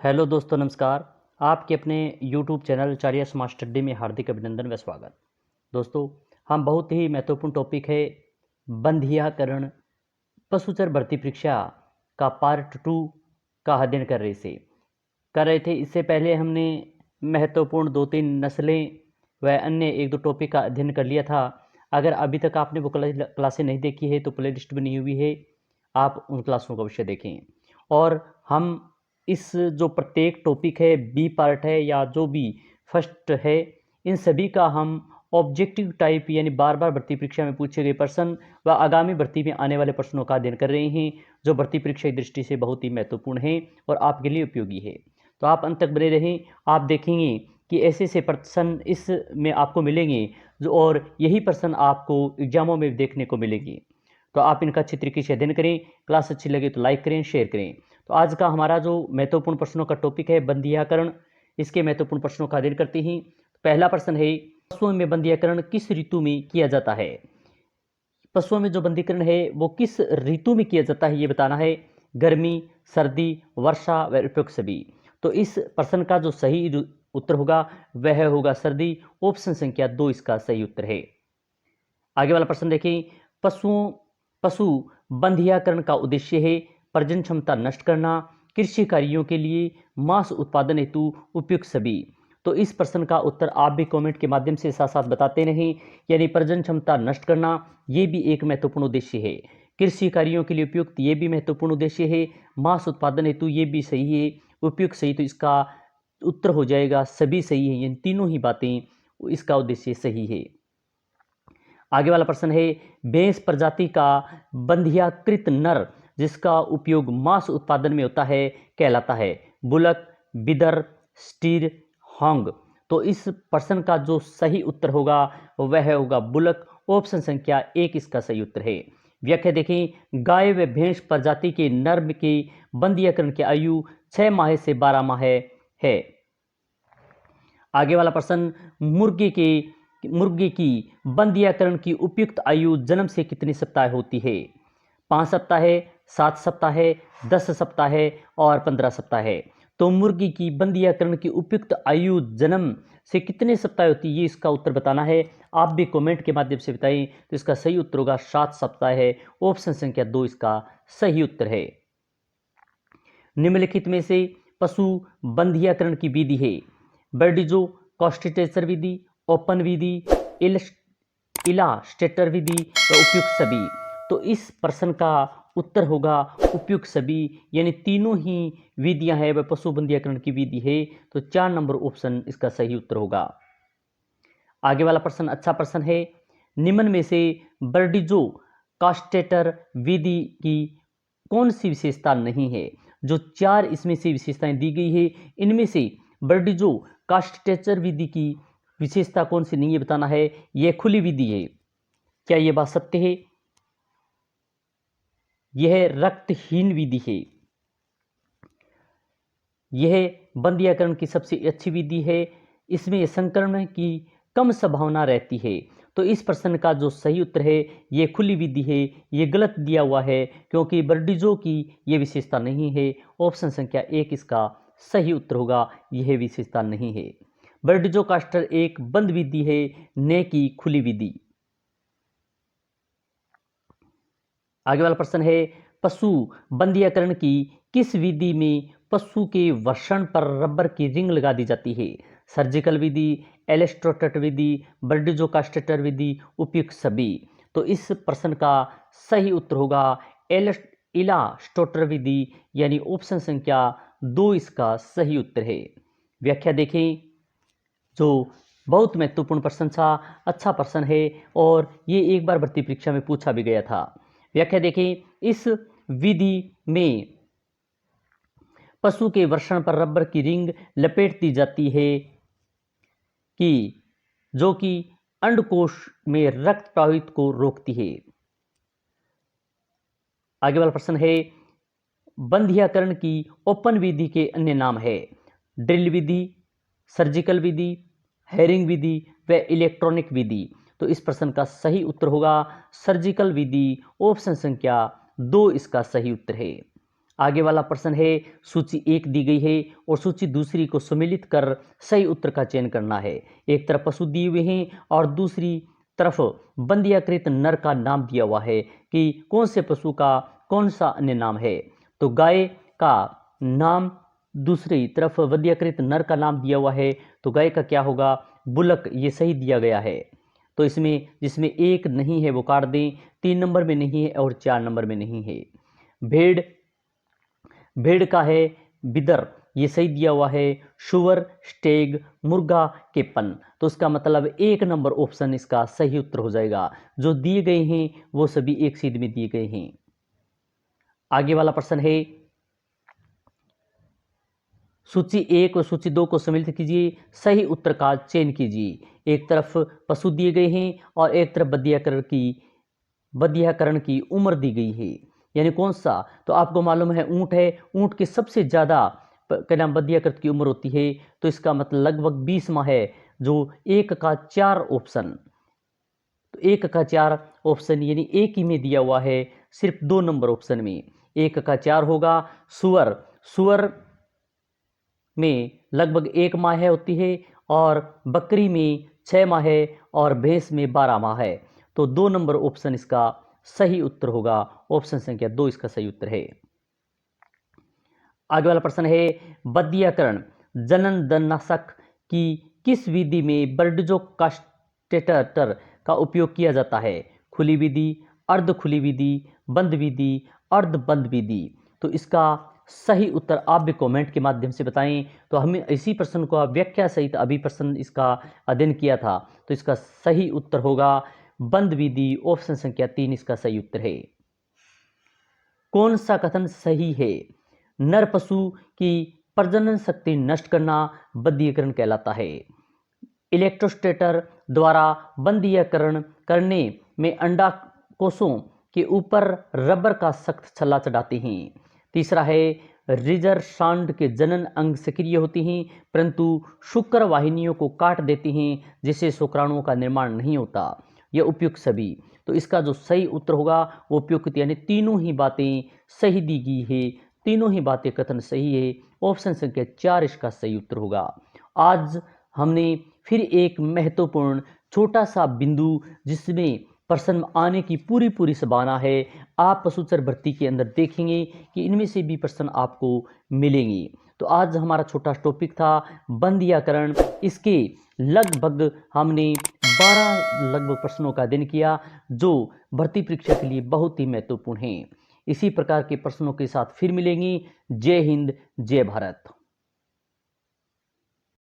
Hello दोस्तों, नमस्कार। आपके अपने यूट्यूब चैनल चारिया स्मार्ट स्टडी में हार्दिक अभिनंदन व स्वागत। दोस्तों, हम बहुत ही महत्वपूर्ण टॉपिक है बंधियाकरण पशुचर भर्ती परीक्षा का पार्ट 2 का अध्ययन कर रहे थे। इससे पहले हमने महत्वपूर्ण 2-3 नस्लें व अन्य 1-2 टॉपिक का अध्ययन कर लिया था। अगर अभी तक आपने वो क्लासें नहीं देखी है तो प्ले लिस्ट बनी हुई है, आप उन क्लासों का अवश्य देखें। और हम इस जो प्रत्येक टॉपिक है, बी पार्ट है या जो भी फर्स्ट है, इन सभी का हम ऑब्जेक्टिव टाइप यानी बार बार भर्ती परीक्षा में पूछे गए प्रश्न व आगामी भर्ती में आने वाले प्रश्नों का अध्ययन कर रहे हैं, जो भर्ती परीक्षा की दृष्टि से बहुत ही महत्वपूर्ण है और आपके लिए उपयोगी है। तो आप अंत तक बने रहें। आप देखेंगे कि ऐसे ऐसे प्रश्न इसमें आपको मिलेंगे जो, और यही प्रश्न आपको एग्जामों में देखने को मिलेंगे। तो आप इनका अच्छी तरीके से अध्ययन करें। क्लास अच्छी लगे तो लाइक करें, शेयर करें। तो आज का हमारा जो महत्वपूर्ण प्रश्नों का टॉपिक है बंधियाकरण, इसके महत्वपूर्ण प्रश्नों का अध्ययन करते हैं। पहला प्रश्न है, पशुओं में बंधियाकरण किस ऋतु में किया जाता है? पशुओं में जो बंधीकरण है वो किस ऋतु में किया जाता है, ये बताना है। गर्मी, सर्दी, वर्षा व उपयुक्त सभी। तो इस प्रश्न का जो सही उत्तर होगा वह होगा सर्दी। ऑप्शन संख्या 2 इसका सही उत्तर है। आगे वाला प्रश्न देखें। पशु बंधियाकरण का उद्देश्य है प्रजनन क्षमता नष्ट करना, कृषि कार्यों के लिए, मांस उत्पादन हेतु, उपयुक्त सभी। तो इस प्रश्न का उत्तर आप भी कमेंट के माध्यम से साथ साथ बताते रहें। यानी प्रजनन क्षमता नष्ट करना ये भी एक महत्वपूर्ण उद्देश्य है, कृषि कार्यों के लिए उपयुक्त ये भी महत्वपूर्ण उद्देश्य है, मांस उत्पादन हेतु ये भी सही है, उपयुक्त सही। तो इसका उत्तर हो जाएगा सभी सही है। इन तीनों ही बातें इसका उद्देश्य सही है। आगे वाला प्रश्न है, भैंस प्रजाति का बंधियाकृत नर जिसका उपयोग मांस उत्पादन में होता है कहलाता है? Bullock, Bidar, stir, Hong. तो इस प्रश्न का जो सही उत्तर होगा वह होगा बुलक। ऑप्शन संख्या 1 इसका सही उत्तर है। व्याख्या देखें। गाय व भैंस प्रजाति के नर के बंधियाकरण की आयु 6 माह से 12 माह है। आगे वाला प्रश्न, मुर्गे की बंधियाकरण की उपयुक्त आयु जन्म से कितने सप्ताह होती है? 5 सप्ताह, 7 सप्ताह, 10 सप्ताह और 15 सप्ताह। तो मुर्गी की बंधियाकरण की उपयुक्त आयु जन्म से कितने सप्ताह होती है, ये इसका उत्तर बताना है। आप भी कमेंट के माध्यम से बताएं। तो इसका सही उत्तर होगा 7 सप्ताह। ऑप्शन संख्या 2 इसका सही उत्तर है। निम्नलिखित में से पशु बंधियाकरण की विधि है? बर्डिजो, कॉस्टिटेचर विधि, ओपन विधि, इलास्टेटर विधि व उपयुक्त सभी। तो इस प्रश्न का उत्तर होगा उपयुक्त सभी। यानी तीनों ही विधियां हैं वह पशु बंधियाकरण की विधि है। तो 4 नंबर ऑप्शन इसका सही उत्तर होगा। आगे वाला प्रश्न अच्छा प्रश्न है। निम्न में से बर्डिजो कास्टेटर विधि की कौन सी विशेषता नहीं है? जो 4 इसमें से विशेषताएं दी गई है, इनमें से बर्डिजो कास्टेचर विधि की विशेषता कौन सी नहीं है बताना है। यह खुली विधि है। क्या यह बात सत्य है? यह रक्तहीन विधि है। यह बंधियाकरण की सबसे अच्छी विधि है। इसमें संक्रमण की कम संभावना रहती है। तो इस प्रश्न का जो सही उत्तर है यह खुली विधि है। यह गलत दिया हुआ है क्योंकि बर्डिजो की यह विशेषता नहीं है। ऑप्शन संख्या 1 इसका सही उत्तर होगा, यह विशेषता नहीं है। बर्डिजो कास्टर एक बंद विधि है, न कि खुली विधि। आगे वाला प्रश्न है, पशु बंधियाकरण की किस विधि में पशु के वषण पर रबर की रिंग लगा दी जाती है? सर्जिकल विधि, एलेस्ट्रोटेट विधि, बर्डिजो कास्टेटर विधि, उपयुक्त सभी। तो इस प्रश्न का सही उत्तर होगा इलास्टोटर विधि। यानी ऑप्शन संख्या 2 इसका सही उत्तर है। व्याख्या देखें। जो बहुत महत्वपूर्ण प्रश्न था, अच्छा प्रश्न है और ये एक बार भर्ती परीक्षा में पूछा भी गया था। व्याख्या देखें। इस विधि में पशु के वृषण पर रबर की रिंग लपेट दी जाती है कि जो कि अंडकोश में रक्त प्रवाहित को रोकती है। आगे वाला प्रश्न है, बंधियाकरण की ओपन विधि के अन्य नाम है? ड्रिल विधि, सर्जिकल विधि, हेरिंग विधि व इलेक्ट्रॉनिक विधि। तो इस प्रश्न का सही उत्तर होगा सर्जिकल विधि। ऑप्शन संख्या 2 इसका सही उत्तर है। आगे वाला प्रश्न है, सूची 1 दी गई है और सूची दूसरी को सम्मिलित कर सही उत्तर का चयन करना है। एक तरफ पशु दिए हुए हैं और दूसरी तरफ बंधियाकृत नर का नाम दिया हुआ है कि कौन से पशु का कौन सा अन्य नाम है। तो गाय का नाम दूसरी तरफ बंधियाकृत नर का नाम दिया हुआ है, तो गाय का क्या होगा, बुलक, ये सही दिया गया है। तो इसमें जिसमें 1 नहीं है वो काट दें, 3 नंबर में नहीं है और 4 नंबर में नहीं है। भेड़, भेड़ का है बिदर, ये सही दिया हुआ है। शुअर, स्टेग, मुर्गा, केपन, तो इसका मतलब 1 नंबर ऑप्शन इसका सही उत्तर हो जाएगा। जो दिए गए हैं वो सभी एक सीध में दिए गए हैं। आगे वाला प्रश्न है, सूची 1 और सूची 2 को सम्मिलित कीजिए, सही उत्तर का चयन कीजिए। एक तरफ पशु दिए गए हैं और एक तरफ बधियाकरण की उम्र दी गई है, यानी कौन सा, तो आपको मालूम है ऊंट है, ऊंट की सबसे ज़्यादा क्या नाम बधियाकृत की उम्र होती है, तो इसका मतलब लगभग 20 माह है। जो 1 का 4 ऑप्शन, तो 1 का 4 ऑप्शन यानी एक ही में दिया हुआ है, सिर्फ 2 नंबर ऑप्शन में 1 का 4 होगा। सुअर, सुअर में लगभग 1 माह होती है और बकरी में 6 माह और भैंस में 12 माह है। तो 2 नंबर ऑप्शन इसका सही उत्तर होगा, ऑप्शन संख्या 2 इसका सही उत्तर है। आगे वाला प्रश्न है, बधियाकरण जननदनाशक की किस विधि में बर्डजो कास्टेटर का उपयोग किया जाता है। खुली विधि, अर्ध खुली विधि, बंद विधि, अर्ध बंद विधि। तो इसका सही उत्तर आप भी कमेंट के माध्यम से बताएं। तो हमें इसी प्रश्न को व्याख्या सहित अभी प्रश्न इसका अध्ययन किया था, तो इसका सही उत्तर होगा बंद विधि, ऑप्शन संख्या 3 इसका सही उत्तर है। कौन सा कथन सही है, नर पशु की प्रजनन शक्ति नष्ट करना बंधीकरण कहलाता है। इलेक्ट्रोस्टेटर द्वारा बंधीकरण करने में अंडा कोषों के ऊपर रबर का सख्त छल्ला चढ़ाते हैं। तीसरा है, रिजर्सांड के जनन अंग सक्रिय होती हैं परंतु शुक्र वाहिनियों को काट देती हैं जिससे शुक्राणुओं का निर्माण नहीं होता। यह उपयुक्त सभी, तो इसका जो सही उत्तर होगा वो उपयुक्त, यानी तीनों ही बातें सही दी गई है, तीनों ही बातें कथन सही है, ऑप्शन संख्या 4 इसका सही उत्तर होगा। आज हमने फिर एक महत्वपूर्ण छोटा सा बिंदु जिसमें प्रश्न आने की पूरी संभावना है, आप पशुचर भर्ती के अंदर देखेंगे कि इनमें से भी प्रश्न आपको मिलेंगे। तो आज हमारा छोटा टॉपिक था बंधीकरण, इसके लगभग हमने 12 लगभग प्रश्नों का अध्ययन किया जो भर्ती परीक्षा के लिए बहुत ही महत्वपूर्ण हैं। इसी प्रकार के प्रश्नों के साथ फिर मिलेंगे। जय हिंद, जय भारत।